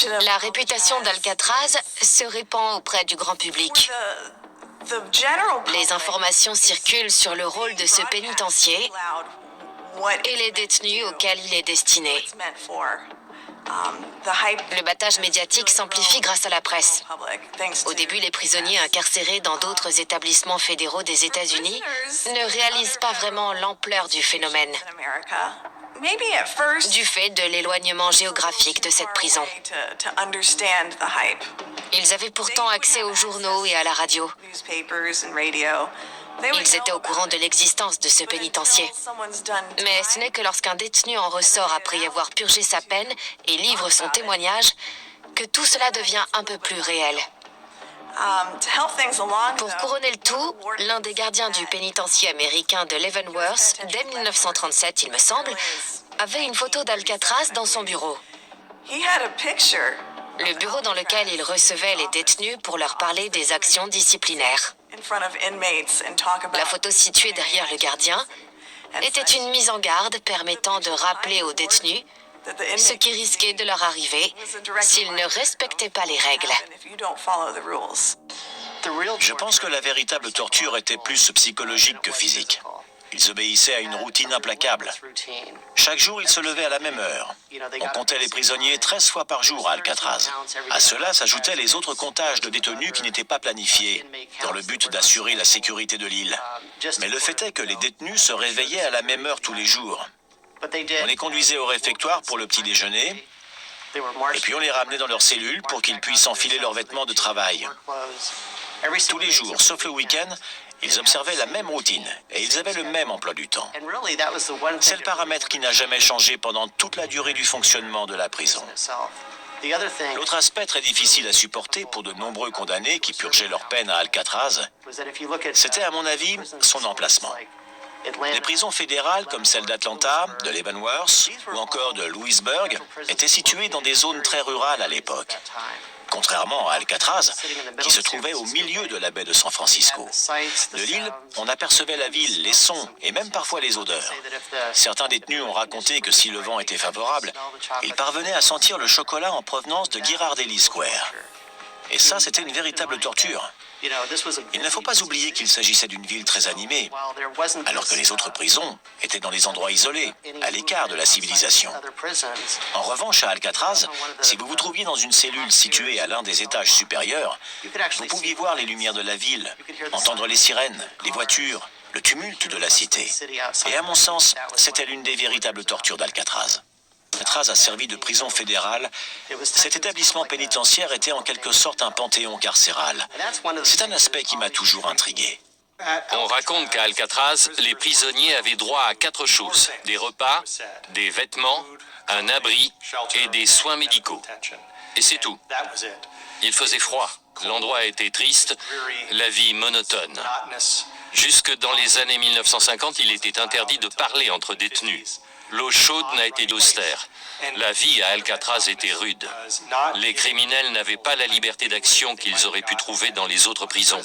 La réputation d'Alcatraz se répand auprès du grand public. Les informations circulent sur le rôle de ce pénitencier et les détenus auxquels il est destiné. Le battage médiatique s'amplifie grâce à la presse. Au début, les prisonniers incarcérés dans d'autres établissements fédéraux des États-Unis ne réalisent pas vraiment l'ampleur du phénomène, du fait de l'éloignement géographique de cette prison. Ils avaient pourtant accès aux journaux et à la radio. Ils étaient au courant de l'existence de ce pénitencier. Mais ce n'est que lorsqu'un détenu en ressort après y avoir purgé sa peine et livre son témoignage que tout cela devient un peu plus réel. Pour couronner le tout, l'un des gardiens du pénitencier américain de Leavenworth, dès 1937 il me semble, avait une photo d'Alcatraz dans son bureau. Le bureau dans lequel il recevait les détenus pour leur parler des actions disciplinaires. La photo située derrière le gardien était une mise en garde permettant de rappeler aux détenus ce qui risquait de leur arriver s'ils ne respectaient pas les règles. Je pense que la véritable torture était plus psychologique que physique. Ils obéissaient à une routine implacable. Chaque jour, ils se levaient à la même heure. On comptait les prisonniers 13 fois par jour à Alcatraz. À cela s'ajoutaient les autres comptages de détenus qui n'étaient pas planifiés, dans le but d'assurer la sécurité de l'île. Mais le fait est que les détenus se réveillaient à la même heure tous les jours. On les conduisait au réfectoire pour le petit déjeuner, et puis on les ramenait dans leurs cellules pour qu'ils puissent enfiler leurs vêtements de travail. Tous les jours, sauf le week-end, ils observaient la même routine et ils avaient le même emploi du temps. C'est le paramètre qui n'a jamais changé pendant toute la durée du fonctionnement de la prison. L'autre aspect très difficile à supporter pour de nombreux condamnés qui purgeaient leur peine à Alcatraz, c'était à mon avis son emplacement. Les prisons fédérales comme celle d'Atlanta, de Leavenworth ou encore de Louisburg étaient situées dans des zones très rurales à l'époque. Contrairement à Alcatraz, qui se trouvait au milieu de la baie de San Francisco. De l'île, on apercevait la ville, les sons et même parfois les odeurs. Certains détenus ont raconté que si le vent était favorable, ils parvenaient à sentir le chocolat en provenance de Ghirardelli Square. Et ça, c'était une véritable torture. Il ne faut pas oublier qu'il s'agissait d'une ville très animée, alors que les autres prisons étaient dans des endroits isolés, à l'écart de la civilisation. En revanche, à Alcatraz, si vous vous trouviez dans une cellule située à l'un des étages supérieurs, vous pouviez voir les lumières de la ville, entendre les sirènes, les voitures, le tumulte de la cité. Et à mon sens, c'était l'une des véritables tortures d'Alcatraz. Alcatraz a servi de prison fédérale. Cet établissement pénitentiaire était en quelque sorte un panthéon carcéral. C'est un aspect qui m'a toujours intrigué. On raconte qu'à Alcatraz, les prisonniers avaient droit à 4 choses: des repas, des vêtements, un abri et des soins médicaux. Et c'est tout. Il faisait froid, l'endroit était triste, la vie monotone. Jusque dans les années 1950, il était interdit de parler entre détenus. L'eau chaude n'a été austère. La vie à Alcatraz était rude. Les criminels n'avaient pas la liberté d'action qu'ils auraient pu trouver dans les autres prisons.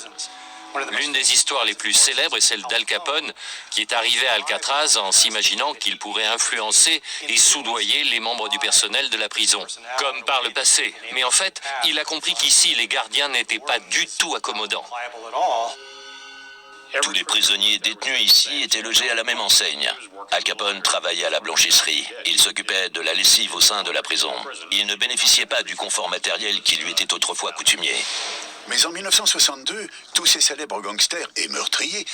L'une des histoires les plus célèbres est celle d'Al Capone, qui est arrivé à Alcatraz en s'imaginant qu'il pourrait influencer et soudoyer les membres du personnel de la prison, comme par le passé. Mais en fait, il a compris qu'ici, les gardiens n'étaient pas du tout accommodants. Tous les prisonniers détenus ici étaient logés à la même enseigne. Al Capone travaillait à la blanchisserie. Il s'occupait de la lessive au sein de la prison. Il ne bénéficiait pas du confort matériel qui lui était autrefois coutumier. Mais en 1962, tous ces célèbres gangsters et meurtriers